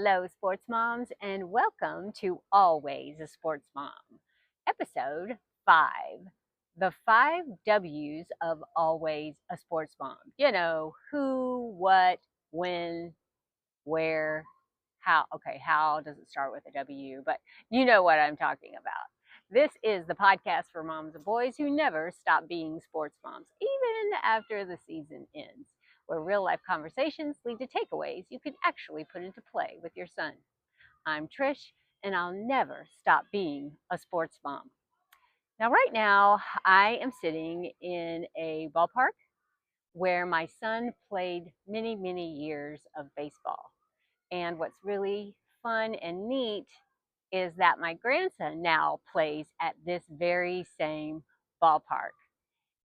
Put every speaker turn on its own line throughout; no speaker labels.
Hello, sports moms, and welcome to Always a Sports Mom, episode 5. The 5 W's of Always a Sports Mom. You know, who, what, when, where, how. Okay, how doesn't start with a W, but you know what I'm talking about. This is the podcast for moms and boys who never stop being sports moms, even after the season ends, where real life conversations lead to takeaways you can actually put into play with your son. I'm Trish, and I'll never stop being a sports mom. Now, right now, I am sitting in a ballpark where my son played many, many years of baseball. And what's really fun and neat is that my grandson now plays at this very same ballpark.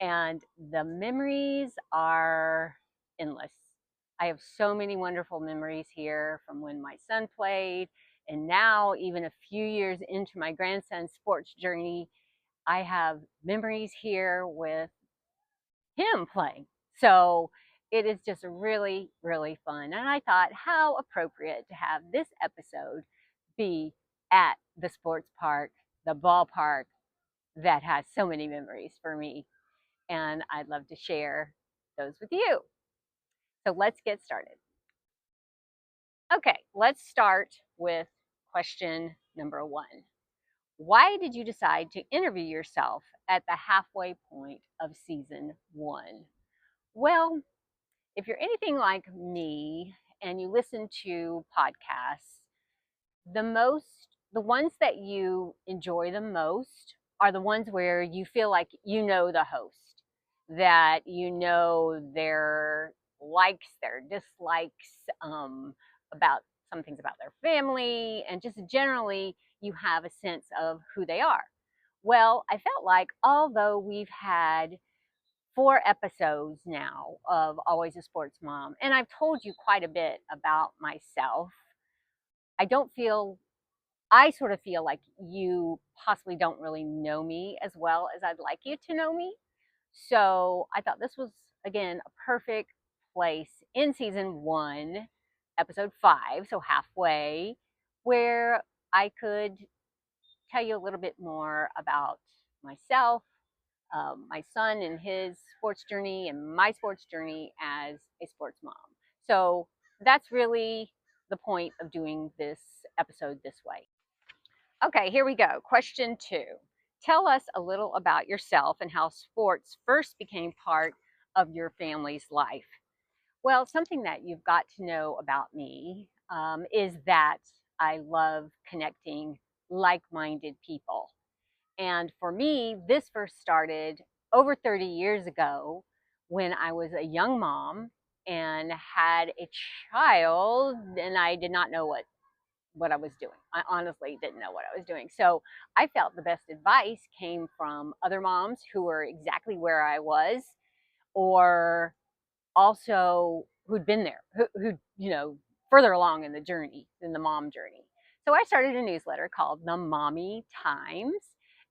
And the memories are endless. I have so many wonderful memories here from when my son played. And now, even a few years into my grandson's sports journey, I have memories here with him playing. So it is just really, really fun. And I thought, how appropriate to have this episode be at the sports park, the ballpark that has so many memories for me. And I'd love to share those with you. So let's get started. Okay, let's start with question number 1. Why did you decide to interview yourself at the halfway point of season 1? Well, if you're anything like me and you listen to podcasts, the ones that you enjoy the most are the ones where you feel like you know the host, that you know their likes, their dislikes, about some things about their family, and just generally you have a sense of who they are. Well, I felt like although we've had 4 episodes now of Always a Sports Mom, and I've told you quite a bit about myself. I don't feel, I sort of feel like you possibly don't really know me as well as I'd like you to know me. So I thought this was, again, a perfect place in season 1, episode 5, so halfway, where I could tell you a little bit more about myself, my son and his sports journey, and my sports journey as a sports mom. So that's really the point of doing this episode this way. Okay, here we go. Question 2. Tell us a little about yourself and how sports first became part of your family's life. Well, something that you've got to know about me is that I love connecting like minded people. And for me, this first started over 30 years ago when I was a young mom and had a child, and I did not know what I was doing. I honestly didn't know what I was doing. So I felt the best advice came from other moms who were exactly where I was, or also who'd been there, who further along in the journey, in the mom journey. So I started a newsletter called The Mommy Times,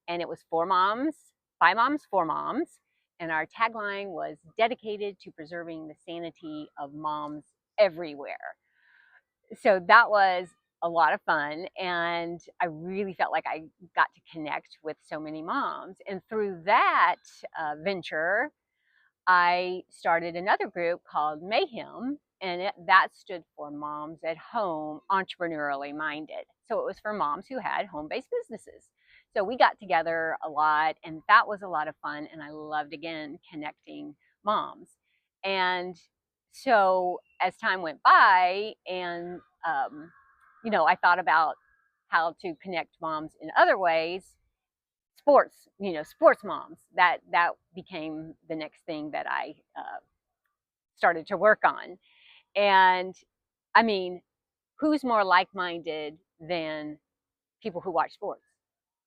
and it was for moms, by moms, for moms. And our tagline was dedicated to preserving the sanity of moms everywhere. So that was a lot of fun. And I really felt like I got to connect with so many moms. And through that venture, I started another group called Mayhem, and that stood for Moms at Home Entrepreneurially Minded. So it was for moms who had home based businesses. So we got together a lot, and that was a lot of fun. And I loved, again, connecting moms. And so as time went by, and I thought about how to connect moms in other ways, sports moms, that became the next thing that I started to work on. And I mean, who's more like-minded than people who watch sports,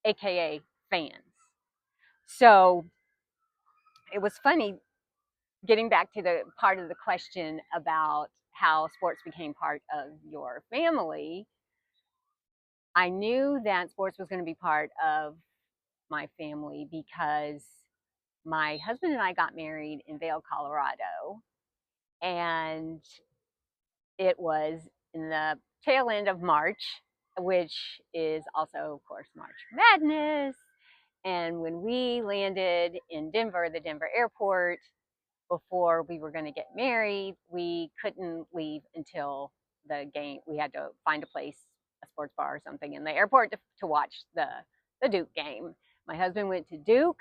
aka fans? So it was funny getting back to the part of the question about how sports became part of your family. I knew that sports was going to be part of my family because my husband and I got married in Vail, Colorado, and it was in the tail end of March, which is also, of course, March Madness. And when we landed in Denver, the Denver airport, before we were going to get married, we couldn't leave until the game. We had to find a place, a sports bar or something in the airport to watch the Duke game. My husband went to Duke,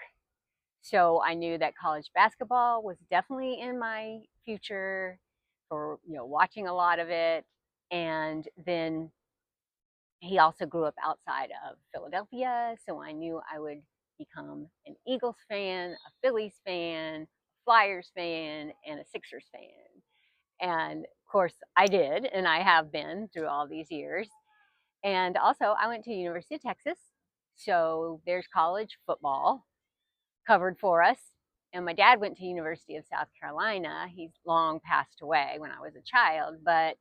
so I knew that college basketball was definitely in my future for watching a lot of it. And then he also grew up outside of Philadelphia, so I knew I would become an Eagles fan, a Phillies fan, a Flyers fan, and a Sixers fan. And of course, I did, and I have been through all these years. And also, I went to University of Texas, so there's college football covered for us. And my dad went to University of South Carolina. He's long passed away when I was a child, but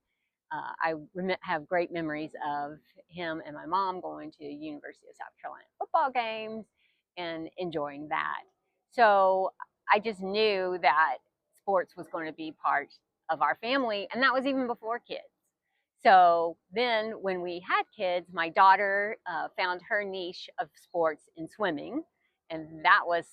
I have great memories of him and my mom going to University of South Carolina football games and enjoying that. So I just knew that sports was going to be part of our family, and that was even before kids. So then, when we had kids, my daughter found her niche of sports in swimming, and that was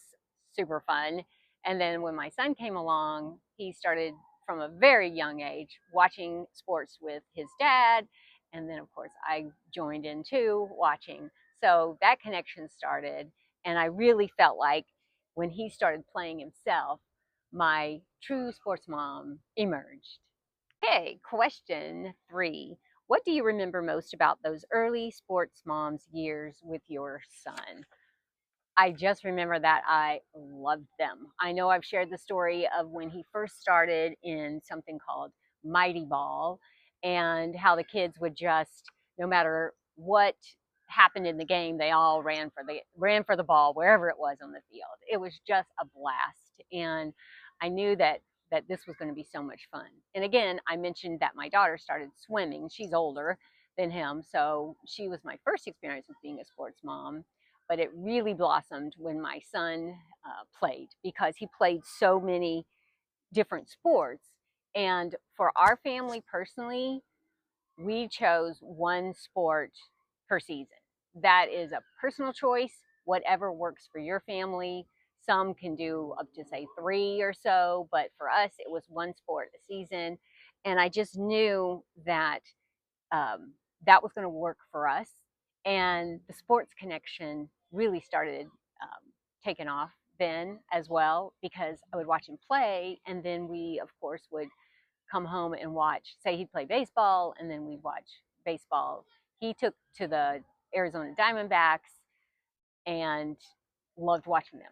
super fun. And then when my son came along, he started from a very young age watching sports with his dad. And then, of course, I joined in too, watching. So that connection started. And I really felt like when he started playing himself, my true sports mom emerged. Okay, question 3. What do you remember most about those early sports mom's years with your son? I just remember that I loved them. I know I've shared the story of when he first started in something called Mighty Ball, and how the kids would just, no matter what happened in the game, they all ran for the ball wherever it was on the field. It was just a blast, and I knew that this was going to be so much fun. And again, I mentioned that my daughter started swimming. She's older than him, so she was my first experience with being a sports mom, but it really blossomed when my son played, because he played so many different sports. And for our family personally, we chose one sport per season. That is a personal choice, whatever works for your family. Some can do up to, say, 3 or so, but for us, it was one sport a season. And I just knew that um, that was going to work for us. And the sports connection really started taking off then as well, because I would watch him play, and then we, of course, would come home and watch. Say he'd play baseball, and then we'd watch baseball. He took to the Arizona Diamondbacks and loved watching them,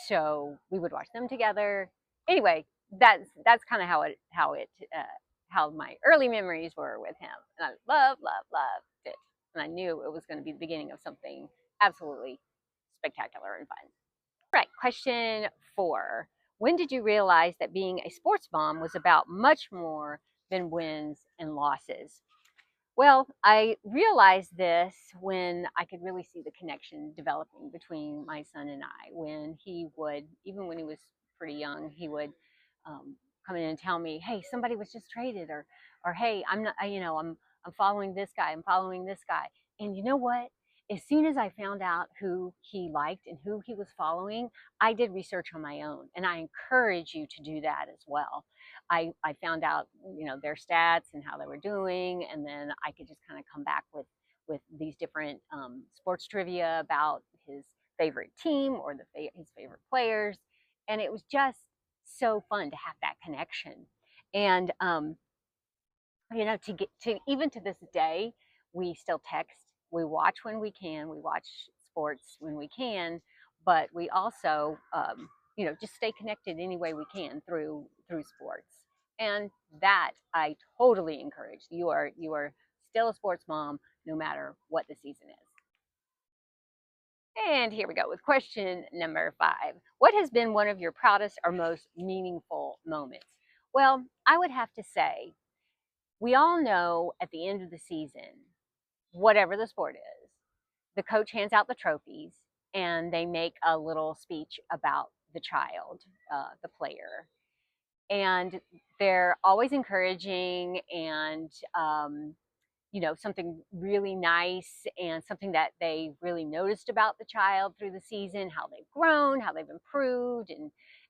so we would watch them together. Anyway, that's kind of how my early memories were with him, and I loved it, and I knew it was going to be the beginning of something absolutely spectacular and fun. All right, question 4. When did you realize that being a sports mom was about much more than wins and losses? Well, I realized this when I could really see the connection developing between my son and I. When he would, even when he was pretty young, he would um, come in and tell me, "Hey, somebody was just traded," or "Hey, I'm not, I'm following this guy. I'm following this guy." And you know what? As soon as I found out who he liked and who he was following, I did research on my own, and I encourage you to do that as well. I found out, their stats and how they were doing, and then I could just kind of come back with these different sports trivia about his favorite team or his favorite players, and it was just so fun to have that connection. And to get to, even to this day, we still text, we watch when we can, we watch sports when we can, but we also just stay connected any way we can through sports. And that I totally encourage. You are still a sports mom no matter what the season is. And here we go with question number 5. What has been one of your proudest or most meaningful moments? Well, I would have to say, we all know at the end of the season, whatever the sport is, the coach hands out the trophies, and they make a little speech about the child, the player. And they're always encouraging and something really nice and something that they really noticed about the child through the season, how they've grown, how they've improved,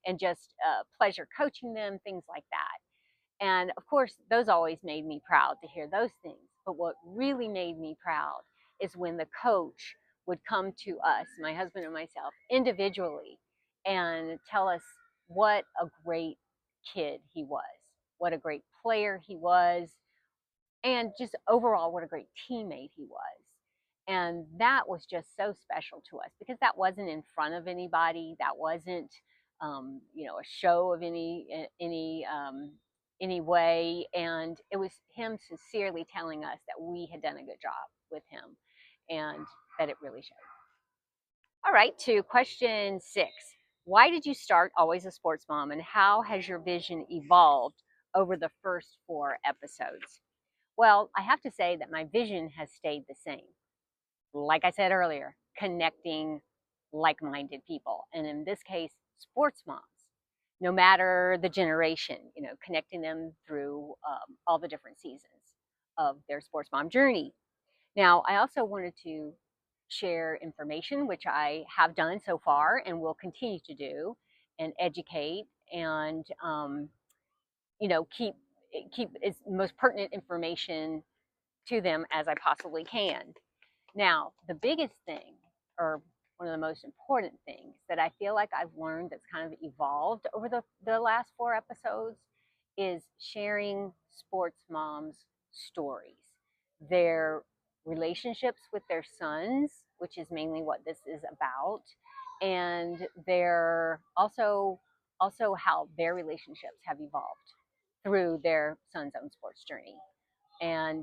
and just pleasure coaching them, things like that. And of course, those always made me proud to hear those things. But what really made me proud is when the coach would come to us, my husband and myself, individually and tell us what a great kid he was, what a great player he was, and just overall what a great teammate he was. And that was just so special to us because that wasn't in front of anybody. That wasn't, a show of any way. And it was him sincerely telling us that we had done a good job with him, and that it really showed. All right, to question 6. Why did you start Always a Sports Mom, and how has your vision evolved over the first 4 episodes? Well, I have to say that my vision has stayed the same. Like I said earlier, connecting like minded people. And in this case, sports moms, no matter the generation, connecting them through all the different seasons of their sports mom journey. Now, I also wanted to share information, which I have done so far and will continue to do, and educate and, keep its most pertinent information to them as I possibly can. Now, the biggest thing, or one of the most important things that I feel like I've learned that's kind of evolved over the last 4 episodes is sharing sports moms' stories, their relationships with their sons, which is mainly what this is about, and their also how their relationships have evolved through their son's own sports journey. And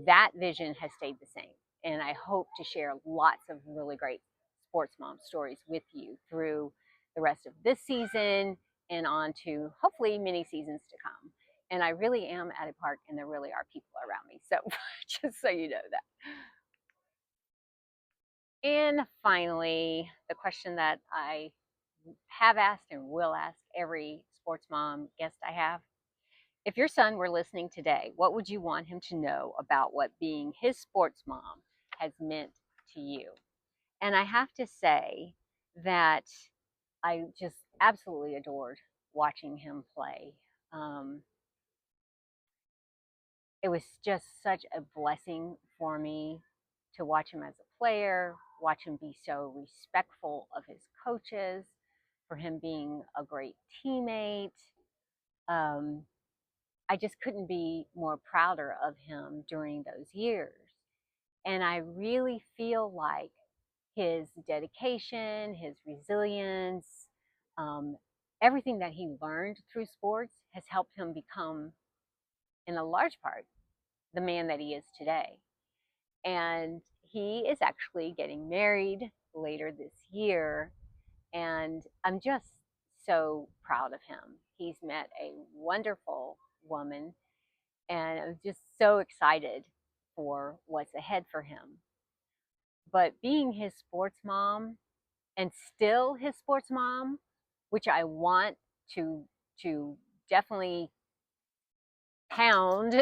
that vision has stayed the same. And I hope to share lots of really great sports mom stories with you through the rest of this season and on to hopefully many seasons to come. And I really am at a park and there really are people around me. So just so you know that. And finally, the question that I have asked and will ask every sports mom guest I have: if your son were listening today, what would you want him to know about what being his sports mom has meant to you? And I have to say that I just absolutely adored watching him play. Um, it was just such a blessing for me to watch him as a player, watch him be so respectful of his coaches, for him being a great teammate. Um, I just couldn't be more prouder of him during those years. And I really feel like his dedication, his resilience, um, everything that he learned through sports has helped him become, in a large part, the man that he is today. And he is actually getting married later this year. And I'm just so proud of him. He's met a wonderful woman, and I'm just so excited for what's ahead for him. But being his sports mom and still his sports mom, which I want to to definitely pound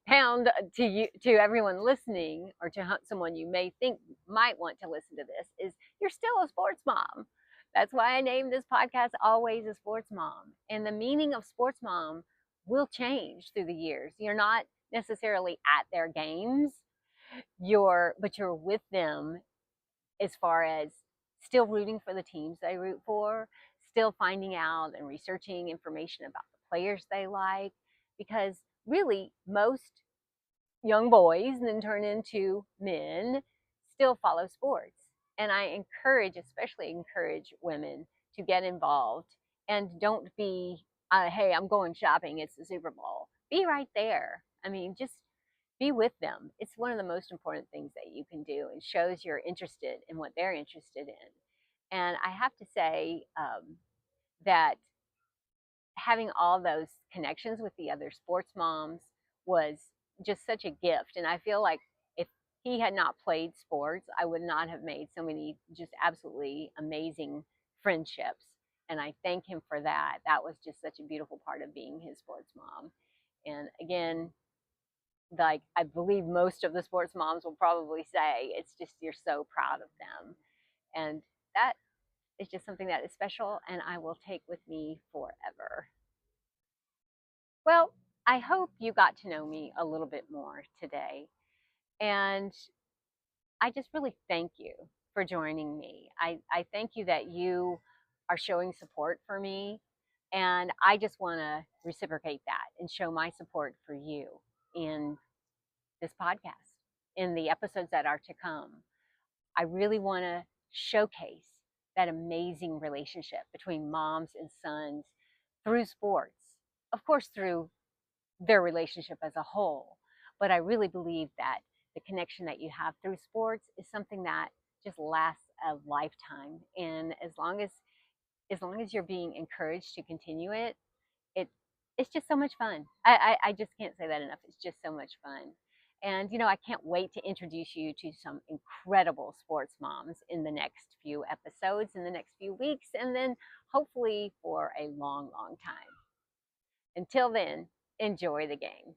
pound to you, to everyone listening, or to someone you may think might want to listen to this, is you're still a sports mom. That's why I named this podcast Always a Sports Mom. And the meaning of sports mom will change through the years. You're not necessarily at their games, but you're with them, as far as still rooting for the teams they root for, still finding out and researching information about the players they like, because really most young boys and then turn into men still follow sports. And I encourage, especially encourage women to get involved and don't be, hey, I'm going shopping, it's the Super Bowl. Be right there. I mean, just be with them. It's one of the most important things that you can do, and shows you're interested in what they're interested in. And I have to say that having all those connections with the other sports moms was just such a gift. And I feel like if he had not played sports, I would not have made so many just absolutely amazing friendships. And I thank him for that. That was just such a beautiful part of being his sports mom. And again, like I believe most of the sports moms will probably say, it's just you're so proud of them. And that is just something that is special and I will take with me forever. Well, I hope you got to know me a little bit more today. And I just really thank you for joining me. I thank you that you are showing support for me. And I just want to reciprocate that and show my support for you in this podcast, in the episodes that are to come. I really want to showcase that amazing relationship between moms and sons through sports. Of course, through their relationship as a whole. But I really believe that the connection that you have through sports is something that just lasts a lifetime. And as long as you're being encouraged to continue it, it it's just so much fun. I just can't say that enough. It's just so much fun. And I can't wait to introduce you to some incredible sports moms in the next few episodes, in the next few weeks, and then hopefully for a long, long time. Until then, enjoy the game.